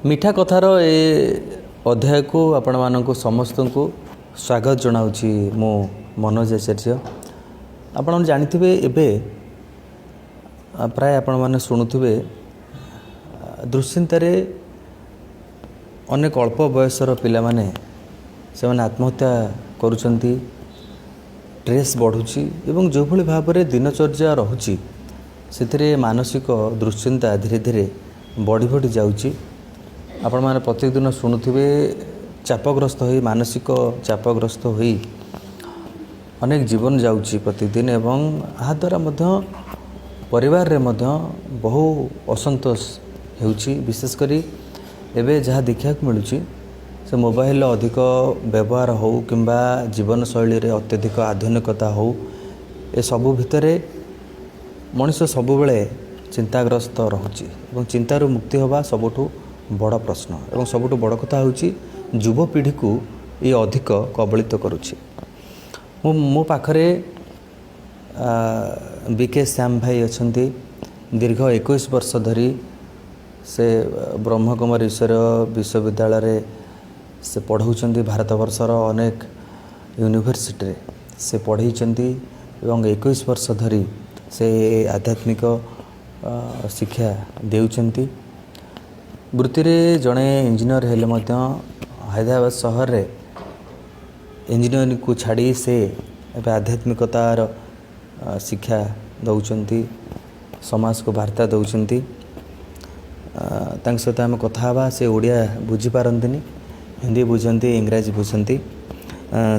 मिठा कथार ए अध्याय को आपण मानक समस्त को स्वागत जनाऊँगी मो मनोज आचार्य। आपण जानिथिबे एबे प्राय आपण माने शुणुथिबे दुश्चिंतार अनेक अल्प बयसर पिला माने से माने आत्महत्या करुचंती, स्ट्रेस बढ़ुची एवं जो भली भाव में दिनचर्या रहुची से मानसिक दुश्चिंता धीरे धीरे बढ़ी बढ़ी जाउची। आपण माने प्रत्येक दिन शुणुथिबे चापग्रस्त होई मानसिक चापग्रस्त होई अनेक जीवन जाउची प्रतिदिन एवं आ द्वारा मध्य परिवार रे मध्य बहु असंतोष हेउची। विशेष करी एबे जहाँ देखा मिलूँ से मोबाइल अधिक व्यवहार हो किंबा जीवन शैली रे अत्यधिक आधुनिकता हो ए सबु भितरे मनुष्य सबुबले चिंताग्रस्त रहुची एवं चिंतारू मुक्ति होबा सबुठु बड़ प्रश्न एवं सबुठु बड़ कथा होची युवपीढ़ी को ये अधिक कबलित करुची। मो पाखरे बीके श्याम भाई अछंती दीर्घ 21 वर्ष धरी से ब्रह्मकुमारी ईश्वर विश्वविद्यालय रे से पढ़ाउछंती। भारत वर्षर अनेक यूनिवर्सिटी से पढ़ाइछंती एवं 21 वर्ष धरी से आध्यात्मिक शिक्षा देउछंती। वृत्ति रे जड़े इंजीनियर हेले मध्य हैदराबाद सहर रे इंजीनियरिंग को छाड़ी से आध्यात्मिकतार शिक्षा दौरान समाज को वार्ता दौरान सहित आम कथा हाँ से ओडिया बुझीपारती हिंदी बुझंती इंग्राजी बुझंती।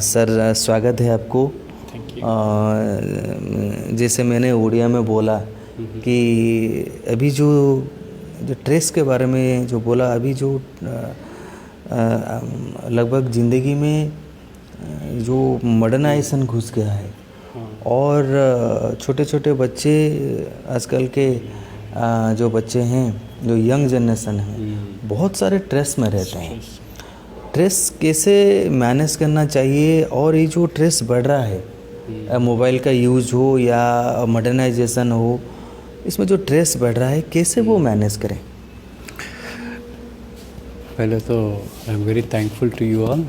सर स्वागत है आपको। जैसे मैंने उड़िया में बोला कि अभी जो स्ट्रेस के बारे में जो बोला, अभी जो लगभग ज़िंदगी में जो मॉडर्नाइजेशन घुस गया है और छोटे छोटे बच्चे आजकल के जो बच्चे हैं, जो यंग जनरेशन है, बहुत सारे स्ट्रेस में रहते हैं। स्ट्रेस कैसे मैनेज करना चाहिए और ये जो स्ट्रेस बढ़ रहा है मोबाइल का यूज़ हो या मॉडर्नाइजेशन हो, इसमें जो स्ट्रेस बढ़ रहा है कैसे वो मैनेज करें? पहले तो I am very thankful to you all.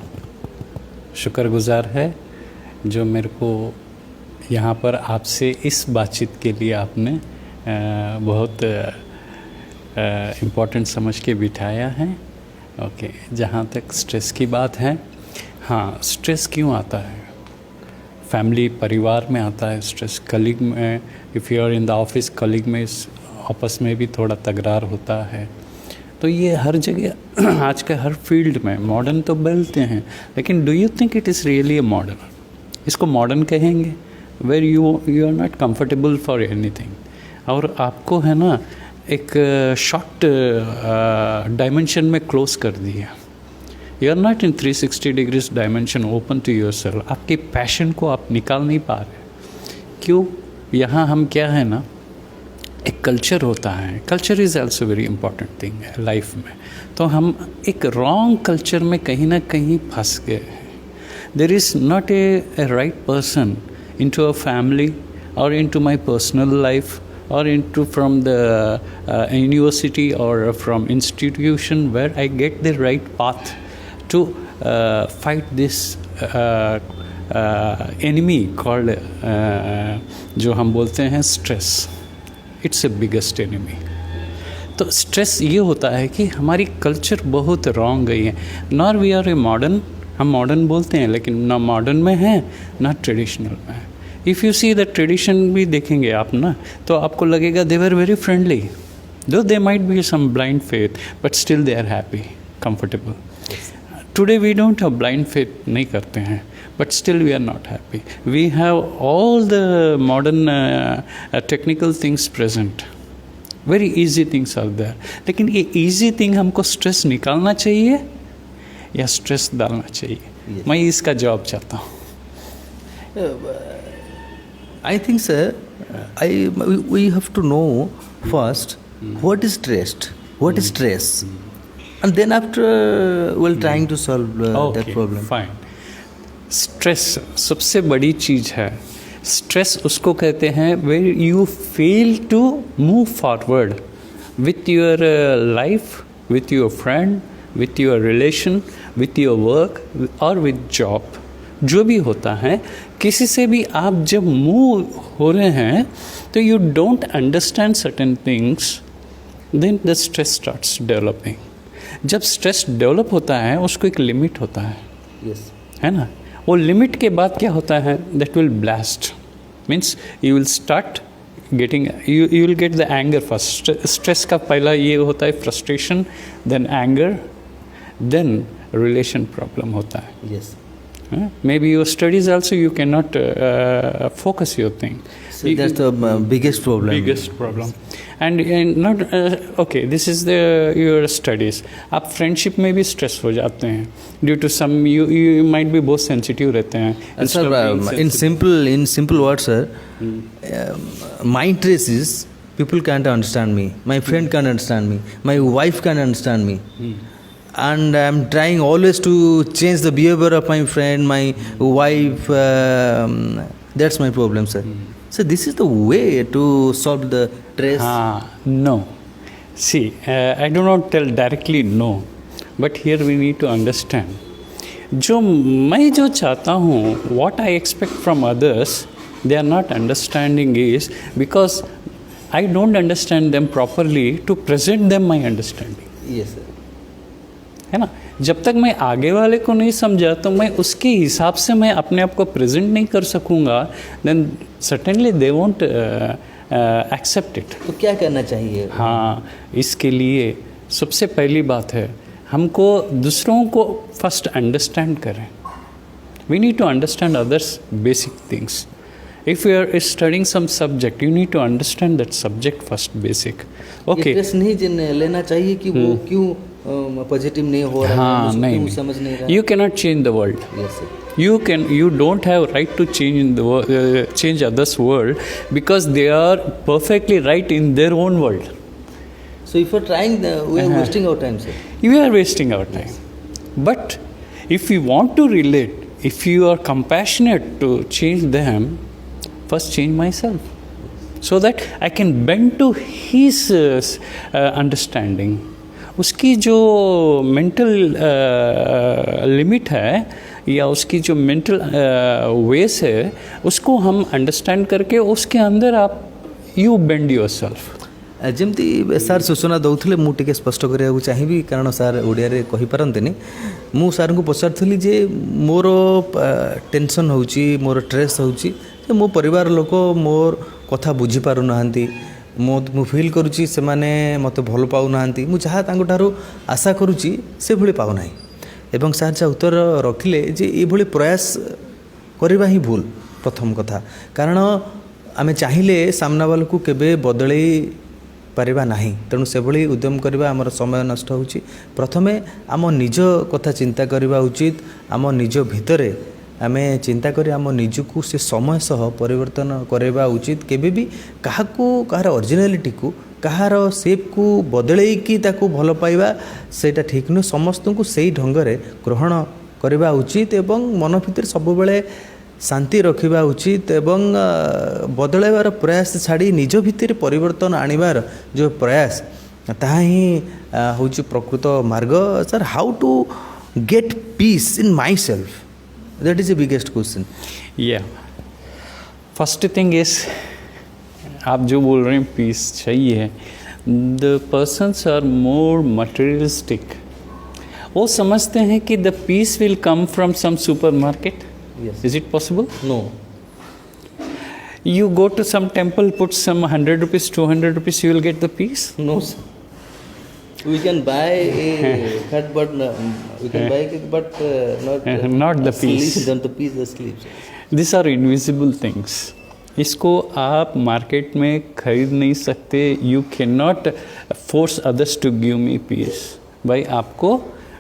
शुक्रगुजार है जो मेरे को यहाँ पर आपसे इस बातचीत के लिए आपने बहुत इम्पोर्टेंट समझ के बिठाया है। ओके, जहाँ तक स्ट्रेस की बात है, हाँ, स्ट्रेस क्यों आता है? फैमिली परिवार में आता है स्ट्रेस, कलीग में, if you are in the office, colleague में आपस में भी थोड़ा तकरार होता है। तो ये हर जगह आज के हर फील्ड में मॉडर्न तो बोलते हैं, लेकिन do you think it is really a modern? इसको मॉडर्न कहेंगे where you are not comfortable for anything और आपको है ना एक शॉर्ट डायमेंशन में क्लोज कर दिया। You are not in 360 degrees dimension open to yourself. आपके पैशन को आप निकाल नहीं पा रहे। क्यों? यहाँ हम क्या है ना, एक कल्चर होता है। Culture is also very important thing है लाइफ में। तो हम एक रॉन्ग कल्चर में कहीं ना कहीं फंस गए हैं। There is not a right person into a family और into my personal life or into from the university or from institution where I get the right path to fight this enemy called जो हम बोलते हैं stress. It's a biggest enemy. तो stress ये होता है कि हमारी कल्चर बहुत रॉन्ग गई है। Nor we are a modern, हम मॉडर्न बोलते हैं लेकिन ना मॉडर्न में है ना ट्रेडिशनल में है। If you see the tradition भी देखेंगे आप ना, तो आपको लगेगा दे वर very friendly, though they might be some blind faith but still they are happy, comfortable. Today we don't have blind faith, नहीं करते हैं, but still we are not happy. We have all the modern technical things present, very easy things are there. लेकिन ये easy thing हमको stress निकालना चाहिए या stress डालना चाहिए? मैं इसका जवाब चाहता हूँ। I think, sir, we have to know first what is stress, what is stress, and then after we'll trying to solve that problem. Fine. Stress सबसे बड़ी चीज़ है। स्ट्रेस उसको कहते हैं where you fail to move forward with your life with your friend, with your relation, with your work or with job. जो भी होता है, किसी से भी आप जब मूव हो रहे हैं तो you don't understand certain things, then the stress starts developing. जब स्ट्रेस डेवलप होता है उसको एक लिमिट होता है, yes. है ना. वो लिमिट के बाद क्या होता है, that will blast, means you will start getting, you will get the anger first. Stress का पहला ये होता है frustration, then anger, then relation problem होता है. Yes. Maybe your studies also you cannot focus your thing. So that's the biggest problem. Biggest problem. And not okay. This is the your studies. आप friendship में भी stress हो जाते हैं due to some you might be बहुत sensitive रहते हैं. Sir, in simple words, sir, my trace is people can't understand me. My friend can't understand me. My wife can't understand me. And I'm trying always to change the behavior of my friend, my wife. That's my problem, sir. So this is the way to solve the stress. No. See, I do not tell directly no, but here we need to understand. मैं जो चाहता हूँ, what I expect from others, they are not understanding is because I don't understand them properly to present them my understanding. Yes, sir. है ना. जब तक मैं आगे वाले को नहीं समझा तो मैं उसके हिसाब से मैं अपने आप को प्रेजेंट नहीं कर सकूँगा, then certainly they won't accept it. तो क्या करना चाहिए? हाँ, इसके लिए सबसे पहली बात है हमको दूसरों को फर्स्ट अंडरस्टैंड करें. We need to understand others basic things. If you are studying some subject, you need to understand that subject first, basic. Okay. Stress नहीं लेना चाहिए कि वो क्यों पॉजिटिव नहीं हो रहा है, हाँ, नहीं, समझ नहीं रहा. You cannot change the world. Yes, sir. You don't have right to change others' world because they are perfectly right in their own world. So if you're trying, we are wasting our time, sir. You are wasting our time. But if you want to relate, if you are compassionate to change them, first change myself so that I can bend to his understanding. उसकी जो mental limit है या उसकी जो mental वेस है उसको हम अंडरस्टैंड करके उसके अंदर आप यू बेंड योरसेल्फ. ଯେମିତି ସାର୍ ସୂଚନା ଦେଉଥିଲେ ମୁଁ ଟିକେ ସ୍ପଷ୍ଟ କରିବାକୁ ଚାହିଁବି କାରଣ ସାର୍ ଓଡ଼ିଆରେ କହିପାରନ୍ତିନି. ମୁଁ ସାର୍ଙ୍କୁ ପଚାରୁଥିଲି ଯେ ମୋର ଟେନସନ୍ ହେଉଛି, ମୋର ଷ୍ଟ୍ରେସ୍ ହେଉଛି ଯେ ମୋ ପରିବାର ଲୋକ ମୋର କଥା ବୁଝିପାରୁନାହାନ୍ତି. ମୁଁ ଫିଲ୍ କରୁଛି ସେମାନେ ମୋତେ ଭଲ ପାଉନାହାନ୍ତି. ମୁଁ ଯାହା ତାଙ୍କଠାରୁ ଆଶା କରୁଛି ସେଭଳି ପାଉନାହିଁ. ଏବଂ ସାର୍ ଯାହା ଉତ୍ତର ରଖିଲେ ଯେ ଏଇଭଳି ପ୍ରୟାସ କରିବା ହିଁ ଭୁଲ ପ୍ରଥମ କଥା. କାରଣ ଆମେ ଚାହିଁଲେ ସାମ୍ନାବାଲାକୁ କେବେ ବଦଳେଇ ପାରିବା ନାହିଁ. ତେଣୁ ସେଭଳି ଉଦ୍ୟମ କରିବା ଆମର ସମୟ ନଷ୍ଟ ହେଉଛି. ପ୍ରଥମେ ଆମ ନିଜ କଥା ଚିନ୍ତା କରିବା ଉଚିତ. ଆମ ନିଜ ଭିତରେ ଆମେ ଚିନ୍ତା କରି ଆମ ନିଜକୁ ସେ ସମୟ ସହ ପରିବର୍ତ୍ତନ କରାଇବା ଉଚିତ. କେବେ ବି କାହାକୁ କାହାର ଅରିଜିନାଲିଟିକୁ କାହାର ସେପ୍କୁ ବଦଳେଇକି ତାକୁ ଭଲ ପାଇବା ସେଇଟା ଠିକ୍ ନୁହେଁ. ସମସ୍ତଙ୍କୁ ସେଇ ଢଙ୍ଗରେ ଗ୍ରହଣ କରିବା ଉଚିତ ଏବଂ ମନ ଭିତରେ ସବୁବେଳେ ଶାନ୍ତି ରଖିବା ଉଚିତ ଏବଂ ବଦଳାଇବାର ପ୍ରୟାସ ଛାଡ଼ି ନିଜ ଭିତରେ ପରିବର୍ତ୍ତନ ଆଣିବାର ଯେଉଁ ପ୍ରୟାସ ତାହା ହିଁ ହେଉଛି ପ୍ରକୃତ ମାର୍ଗ. Sir, how to get peace in myself, that is the biggest question. या फर्स्ट थिंग इज आप जो बोल रहे हैं पीस चाहिए, the persons are more materialistic. वो समझते हैं कि the peace will come from some supermarket. Is it possible? No. You go to some temple, put some 100 rupees, 200 rupees, you will get the peace? No, sir. We can buy a cut, but we can buy it, but not the peace. Not the peace, the sleep. These are invisible things. इसको आप market में खरीद नहीं सकते. You cannot force others to give me peace. भाई आपको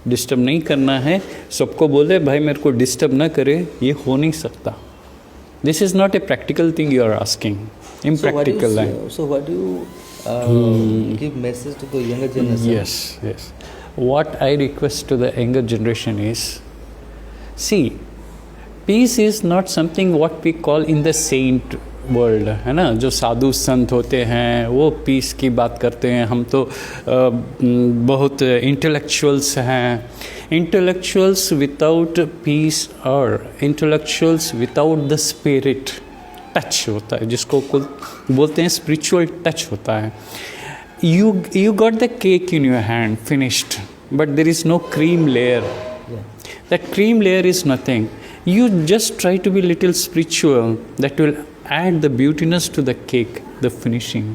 disturb नहीं करना है. सबको बोले भाई मेरे को डिस्टर्ब ना करे, ये हो नहीं सकता. This is not a practical thing you are asking. Impractical है. So what do you give message to the younger generation? Yes. What I request to the younger generation is, see, peace is not something what we call in the saint world है ना, जो साधु संत होते हैं वो piece की बात करते हैं, हम तो बहुत इंटेलेक्चुअल्स हैं। इंटेलेक्चुअल्स विदाउट पीस और intellectuals without the spirit touch होता है, जिसको बोलते हैं स्पिरिचुअल टच होता है। You got the cake in your hand, finished, but there is no cream layer. That cream layer is nothing. You just try to be little spiritual. That will add the beautiness to the cake, the finishing,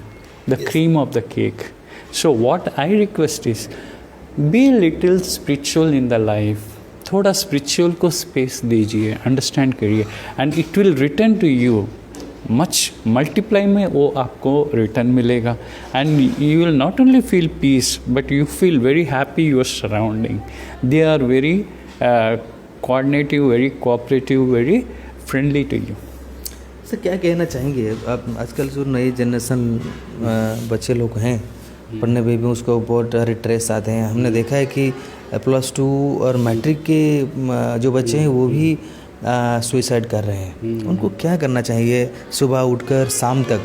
the cream of the cake. So what I request is, be little spiritual in the life. थोड़ा spiritual को space दीजिए, understand करिए, and it will return to you. Much multiply में वो आपको return मिलेगा, and you will not only feel peace but you feel very happy your surrounding, they are very coordinative, very cooperative, very friendly to you. Sir क्या कहना चाहेंगे आप, आजकल जो नई जनरेशन बच्चे लोग हैं पढ़ने में भी उसको बहुत सारे स्ट्रेस आते हैं। हमने देखा है कि +2 और मैट्रिक के जो बच्चे हैं वो भी सुइसाइड कर रहे हैं। उनको क्या करना चाहिए सुबह उठकर शाम तक,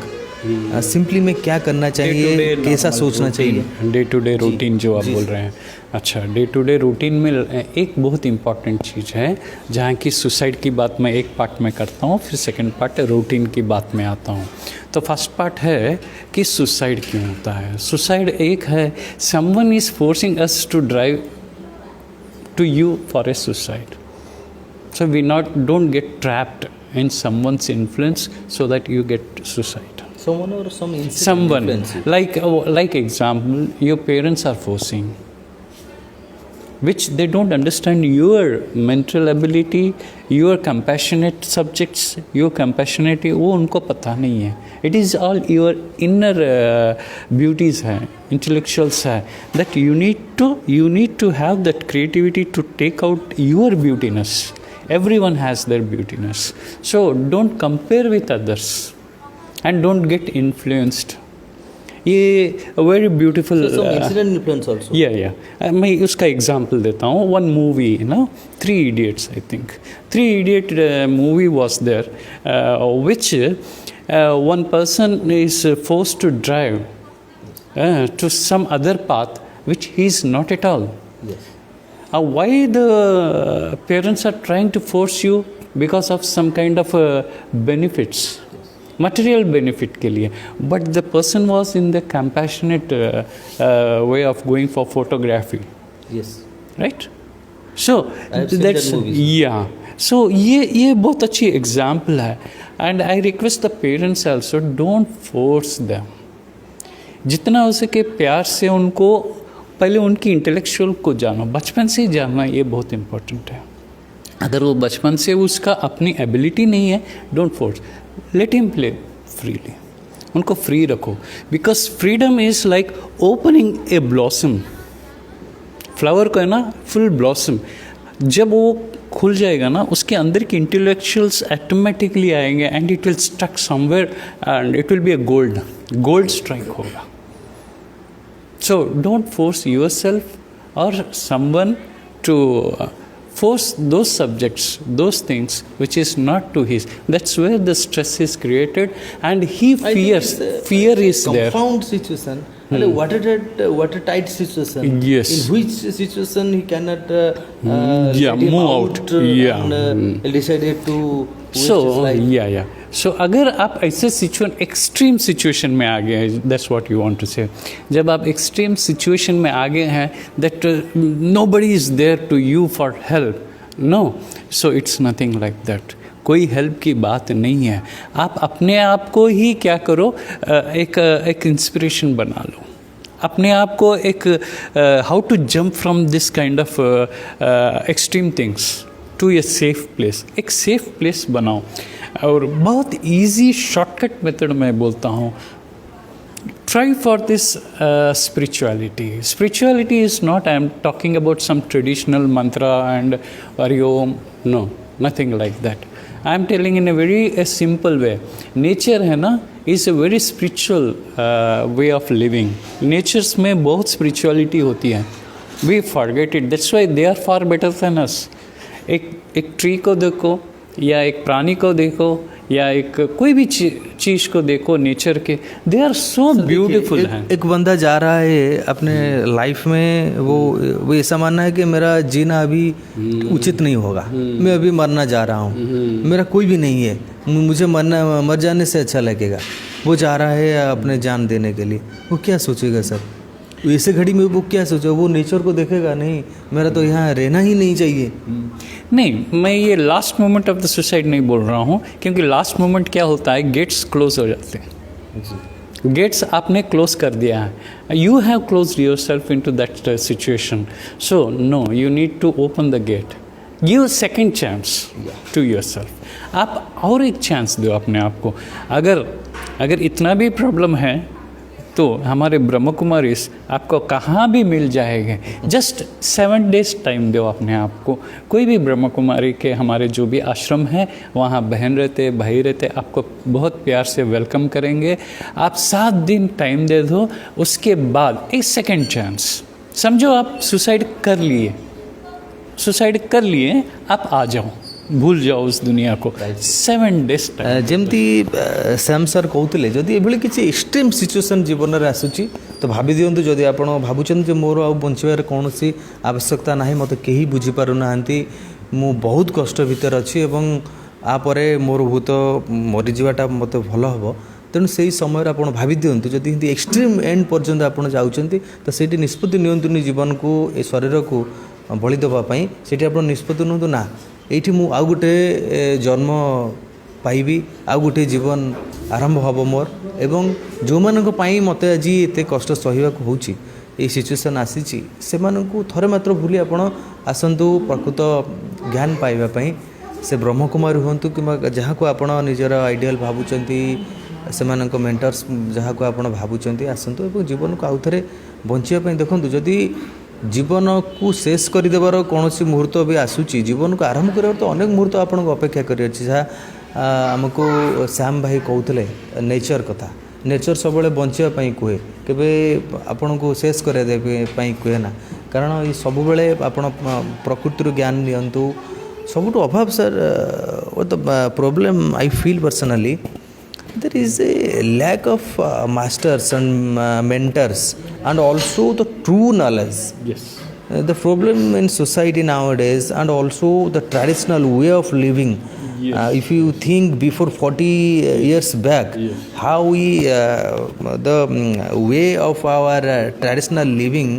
सिंपली में क्या करना चाहिए, कैसा सोचना चाहिए? डे टू डे रूटीन जो आप बोल रहे हैं, अच्छा, डे टू डे रूटीन में एक बहुत इम्पॉर्टेंट चीज़ है, जहाँ की सुसाइड की बात मैं एक पार्ट में करता हूँ, फिर सेकंड पार्ट रूटीन की बात में आता हूँ। तो फर्स्ट पार्ट है कि सुसाइड क्यों होता है। सुसाइड एक है, someone is forcing us to drive to you for a suicide, so we don't get trapped in someone's influence so that you get suicide. Someone or some incident Someone influence. like example, your parents are forcing, which they don't understand your mental ability, your compassionate subjects, your compassionate, वो उनको पता नहीं है। It is all your inner beauties है, intellectuals है, that you need to have that creativity to take out your beautiness. Everyone has their beautiness, so don't compare with others and don't get influenced. ये very beautiful some incident influence also. yeah मैं उसका example देता हूँ। one movie, Three Idiots, I think Three Idiot movie was there, which one person is forced to drive to some other path which he is not at all. Yes. Why the parents are trying to force you? Because of some kind of benefits, material benefit के लिए, but the person was in the compassionate way of going for photography. Yes. Right? So I have seen that movies. Yeah. So ये बहुत अच्छी example है, and I request the parents also, don't force them. जितना हो सके प्यार से उनको, पहले उनकी इंटेलेक्चुअल को जानो, बचपन से ही जानना, ये बहुत इम्पोर्टेंट है। अगर वो बचपन से उसका अपनी एबिलिटी नहीं है, don't force, let him play freely, उनको फ्री रखो, because freedom is like opening A blossom, flower को है ना, फुल ब्लॉसम, जब वो खुल जाएगा ना, उसके अंदर की इंटेलेक्चुअल्स ऑटोमेटिकली आएंगे, and it will stuck somewhere, and it will be a gold strike होगा। So don't force yourself or someone to force those subjects, those things which is not to his. That's where the stress is created, and he fears. Fear is there. Compound situation, and watertight situation. Yes. In which situation he cannot move out. And decided to waste his life. सो अगर आप ऐसे extreme situation में आ गए हैं, that's what you want to say, जब आप एक्सट्रीम सिचुएशन में आ गए हैं, that nobody is there to you for help, no, so it's nothing like that. कोई हेल्प की बात नहीं है। आप अपने आप को ही क्या करो, एक इंस्पिरेशन बना लो, अपने आप को एक how to jump from this kind of extreme things to a safe place, एक सेफ प्लेस बनाओ। और बहुत इजी शॉर्टकट मेथड मैं बोलता हूँ, try for this spirituality is not, I am talking about some traditional mantra and Om, no, nothing like that. I am telling in a very simple way. Nature है ना, is a very spiritual way of living. Natures में बहुत spirituality होती है, we forget it, that's why they are far better than us. एक tree को देखो, या एक प्राणी को देखो, या एक कोई भी चीज़ को देखो नेचर के, दे आर सो ब्यूटीफुल हैं। एक बंदा जा रहा है अपने लाइफ में, वो ऐसा मानना है कि मेरा जीना अभी उचित नहीं होगा, मैं अभी मरना जा रहा हूँ, मेरा कोई भी नहीं है, मुझे मर जाने से अच्छा लगेगा। वो जा रहा है अपने जान देने के लिए, वो क्या सोचेगा सर? ऐसे घड़ी में वो क्या सोचेगा? वो नेचर को देखेगा, नहीं मेरा तो यहाँ रहना ही नहीं चाहिए। नहीं, मैं ये last moment of the suicide नहीं बोल रहा हूँ, क्योंकि लास्ट मोमेंट क्या होता है, गेट्स क्लोज हो जाते हैं। गेट्स आपने क्लोज कर दिया है, you have close yourself into that situation, so no, you need to open the gate, give second chance to yourself. आप और एक चांस दो अपने आप को। अगर इतना भी प्रॉब्लम है तो हमारे ब्रह्म कुमारीज आपको कहाँ भी मिल जाएंगे। जस्ट 7 days टाइम दो अपने आप को। कोई भी ब्रह्म कुमारी के हमारे जो भी आश्रम है, वहाँ बहन रहते, भाई रहते, आपको बहुत प्यार से वेलकम करेंगे। आप 7 दिन टाइम दे दो, उसके बाद एक सेकेंड चांस। समझो आप सुसाइड कर लिए, आप आ जाओ, भूल जाओ उस दुनिया को। 7 days टाइम। ଯେମିତି ଶ୍ୟାମ ସାର୍ କହୁଥିଲେ, ଯଦି ଏଭଳି କିଛି ଏକ୍ସଟ୍ରିମ୍ ସିଚୁଏସନ୍ ଜୀବନରେ ଆସୁଛି ତ ଭାବି ଦିଅନ୍ତୁ, ଯଦି ଆପଣ ଭାବୁଛନ୍ତି ଯେ ମୋର ଆଉ ବଞ୍ଚିବାର କୌଣସି ଆବଶ୍ୟକତା ନାହିଁ, ମୋତେ କେହି ବୁଝିପାରୁନାହାନ୍ତି, ମୁଁ ବହୁତ କଷ୍ଟ ଭିତରେ ଅଛି ଏବଂ ଆପରେ ମୋର ହୁଏତ ମରିଯିବାଟା ମୋତେ ଭଲ ହେବ, ତେଣୁ ସେହି ସମୟରେ ଆପଣ ଭାବି ଦିଅନ୍ତୁ, ଯଦି ଏମିତି ଏକ୍ସଟ୍ରିମ୍ ଏଣ୍ଡ ପର୍ଯ୍ୟନ୍ତ ଆପଣ ଯାଉଛନ୍ତି ତ ସେଇଠି ନିଷ୍ପତ୍ତି ନିଅନ୍ତୁନି ଜୀବନକୁ, ଏ ଶରୀରକୁ ବଳି ଦେବା ପାଇଁ। ସେଇଠି ଆପଣ ନିଷ୍ପତ୍ତି ନିଅନ୍ତୁ, ନା ଏଇଠି ମୁଁ ଆଉ ଗୋଟେ ଜନ୍ମ ପାଇବି, ଆଉ ଗୋଟେ ଜୀବନ ଆରମ୍ଭ ହେବ ମୋର, ଏବଂ ଯେଉଁମାନଙ୍କ ପାଇଁ ମୋତେ ଆଜି ଏତେ କଷ୍ଟ ସହିବାକୁ ହେଉଛି, ଏଇ ସିଚୁଏସନ୍ ଆସିଛି, ସେମାନଙ୍କୁ ଥରେ ମାତ୍ର ଭୁଲି ଆପଣ ଆସନ୍ତୁ ପ୍ରକୃତ ଜ୍ଞାନ ପାଇବା ପାଇଁ। ସେ ବ୍ରହ୍ମକୁମାରୀ ହୁଅନ୍ତୁ କିମ୍ବା ଯାହାକୁ ଆପଣ ନିଜର ଆଇଡ଼ିଆଲ୍ ଭାବୁଛନ୍ତି, ସେମାନଙ୍କ ମେଣ୍ଟର୍ସ ଯାହାକୁ ଆପଣ ଭାବୁଛନ୍ତି, ଆସନ୍ତୁ ଏବଂ ଜୀବନକୁ ଆଉ ଥରେ ବଞ୍ଚିବା ପାଇଁ ଦେଖନ୍ତୁ। ଯଦି ଜୀବନକୁ ଶେଷ କରିଦେବାର କୌଣସି ମୁହୂର୍ତ୍ତ ବି ଆସୁଛି, ଜୀବନକୁ ଆରମ୍ଭ କରିବାର ତ ଅନେକ ମୁହୂର୍ତ୍ତ ଆପଣଙ୍କୁ ଅପେକ୍ଷା କରିଅଛି। ଯାହା ଆମକୁ ଶ୍ୟାମ ଭାଇ କହୁଥିଲେ ନେଚର କଥା, ନେଚର ସବୁବେଳେ ବଞ୍ଚିବା ପାଇଁ କୁହେ, କେବେ ଆପଣଙ୍କୁ ଶେଷ କରିବା ପାଇଁ କୁହେ ନା। କାରଣ ଏ ସବୁବେଳେ ଆପଣ ପ୍ରକୃତିରୁ ଜ୍ଞାନ ନିଅନ୍ତୁ। ସବୁଠୁ ଅଭାବ sir, the problem I feel personally, there is a lack of masters and mentors and also the true knowledge. Yes. The problem in society nowadays, and also the traditional way of living. Yes. If you think before 40 years back, Yes. how we the way of our traditional living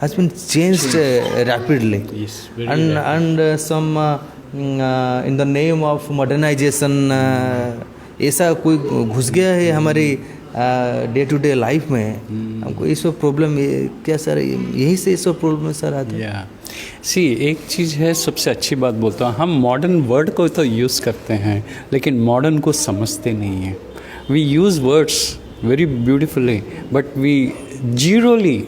has been changed rapidly. Yes, very rapidly. And some in the name of modernization, ऐसा कोई घुस गया है हमारी day to day life में। हमको ये सब प्रॉब्लम, क्या सर यही से ये सब प्रॉब्लम सर आते हैं? एक चीज़ है, सबसे अच्छी बात बोलता हूँ, हम मॉडर्न वर्ड को तो यूज़ करते हैं लेकिन मॉडर्न को समझते नहीं हैं। We use words very beautifully but we zeroly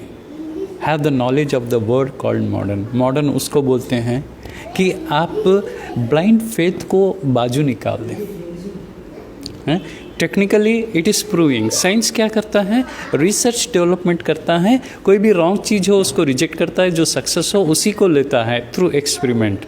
have the knowledge of the word called modern. Modern उसको बोलते हैं कि आप ब्लाइंड फेथ को बाजू निकाल दें। Technically it is proving. Science क्या करता है, रिसर्च डेवलपमेंट करता है, कोई भी रॉन्ग चीज़ हो उसको रिजेक्ट करता है, जो सक्सेस हो उसी को लेता है थ्रू एक्सपेरिमेंट।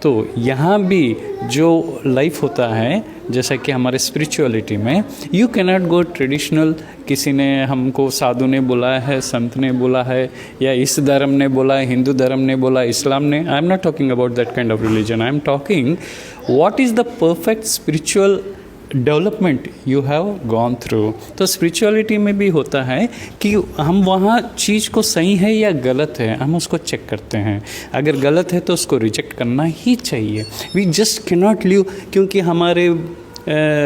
तो यहाँ भी जो लाइफ होता है, जैसा कि हमारे स्पिरिचुअलिटी में, यू कैनॉट गो ट्रेडिशनल, किसी ने हमको साधु ने बोला है, संत ने बोला है, या इस धर्म ने बोला है, हिंदू धर्म ने बोला, इस्लाम ने। I am not talking about that kind of religion, I am talking what is the perfect spiritual development you have gone through. तो स्पिरिचुअलिटी में भी होता है कि हम वहाँ चीज़ को सही है या गलत है, हम उसको चेक करते हैं। अगर गलत है तो उसको रिजेक्ट करना ही चाहिए। वी जस्ट कैनॉट लिव क्योंकि हमारे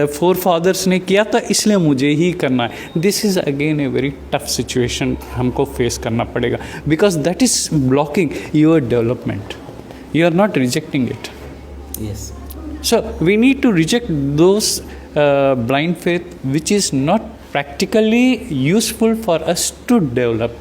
फोर फादर्स ने किया था इसलिए मुझे ही करना है। This is again a very tough situation, हमको फेस करना पड़ेगा, because that is blocking your development. You are not rejecting it. Yes. So we need to reject those blind faith which is not practically useful for us to develop,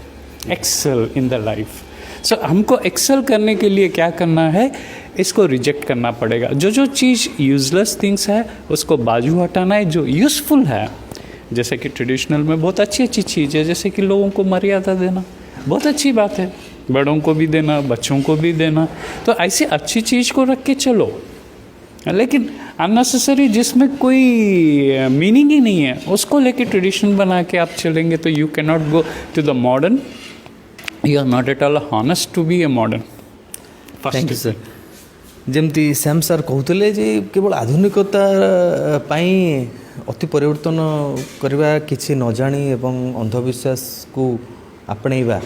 excel in the life. So हमको excel करने के लिए क्या करना है, इसको reject करना पड़ेगा। जो चीज़ यूजलेस थिंग्स है उसको बाजू हटाना है, जो यूज़फुल है, जैसे कि ट्रेडिशनल में बहुत अच्छी चीज़ है, जैसे कि लोगों को मर्यादा देना बहुत अच्छी बात है, बड़ों को भी देना, बच्चों को भी देना। तो ऐसी अच्छी चीज़ को रख के चलो, लेकिन अननेसेसरी जिसमें कोई मीनिंग ही नहीं है, उसको लेके ट्रेडिशन बना के आप चलेंगे तो you can not go to the modern, you are not at all honest to be a modern. Thank you sir. जमती श्याम सर कहते जे केवल आधुनिकता पाई अति परिवर्तन करवा किसी न जानी एवं अंधविश्वास को आपणेबा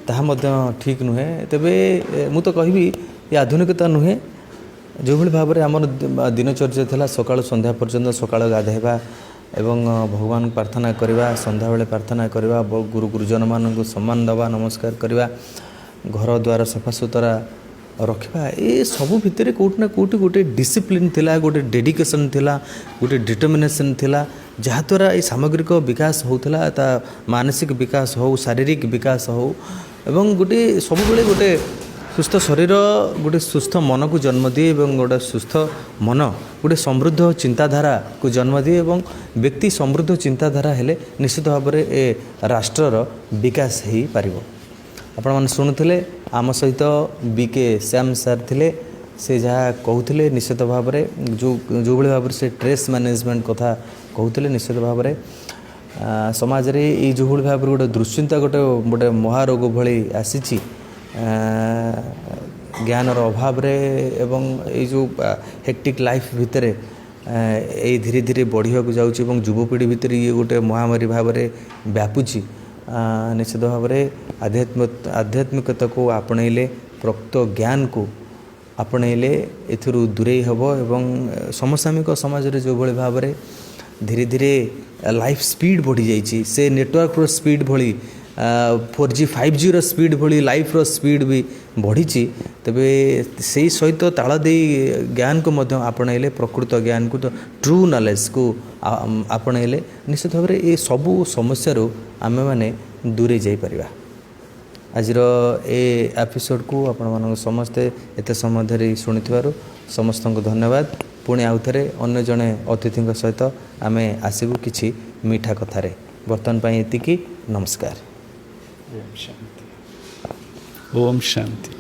ताहा मध्य ठीक नुहे। तेबे मु तो कहबी ये आधुनिकता नुहे, जो भली भाव में आमर दिनचर्या थिला सकाळ संध्या पर्यंत सकाळ गाधेबा एवं भगवान प्रार्थना करवा, संध्या बेले प्रार्थना करवा, गुरु गुरुजन मान को सम्मान दवा, नमस्कार करवा, घर द्वार सफा सुतरा रखा, ये सबू भितर कोटना कोटी गोटे डिसिप्लिन थिला, गोटे डेडिकेशन थिला, गोटे डिटर्मिनेशन थिला, जहाँद्वारा ये सामग्रिक विकास होता, ता मानसिक विकास हो, शारीरिक विकास हो, एवं गोटे सब बेले गोटे सुस्थ शरीर गोटे सुस्थ मन को जन्म दिए, एवं गोटे सुस्थ मन गोटे समृद्ध चिंताधारा को जन्म दिए, एवं व्यक्ति समृद्ध चिंताधारा हेले निश्चित भाव में ए राष्ट्रर विकास हो पारिबो। आपण मैंने शुणुले आम सहित बीके श्याम सर थिले, से जहाँ कहते निश्चित भाव में जो भाई भाव से स्ट्रेस मैनेजमेंट कथा कहते निश्चित भाव में समाज रे ये जो भाई भाव गोटे दुश्चिंता गोटे गोटे महारोग भली आसी ज्ञानर अभाव रे एवं ये जो हेक्टिक लाइफ भितर ये धीरे धीरे बढ़िया को जाऊँच, युवपीढ़ी भितर ये गोटे महामारी भाव में व्यापुची। निश्चित भाव में आध्यात्मिकता को आपणैले, प्रकृत ज्ञान को आपणैले एथुरु दूरे हब, एवं समसामयिक समाज रे जो भली भाव में धीरे धीरे लाइफ स्पीड बढ़ी जाइए, से नेटवर्क रो स्पीड भली 4G 5G रो स्पीड भली लाइफ रो स्पीड भी बढ़ी। तेबे से सहित ताल दे ज्ञान को मध्य आपणैले, प्रकृत ज्ञान को, तो ट्रू नॉलेज को आपणैले निश्चित भाव में ये सबू समस्या आमे माने दूरे जाई परिबा। आज ए एपिसोड को आपण मानक समस्ते एते समय धरी शुणिथिबारु समस्त को धन्यवाद। पुणी आउ थे अन्य जड़े अतिथि सहित आमे आसबू किछि मीठा कथारे। बर्तमान एतिकी, नमस्कार। ओम शांति। ओम शांति।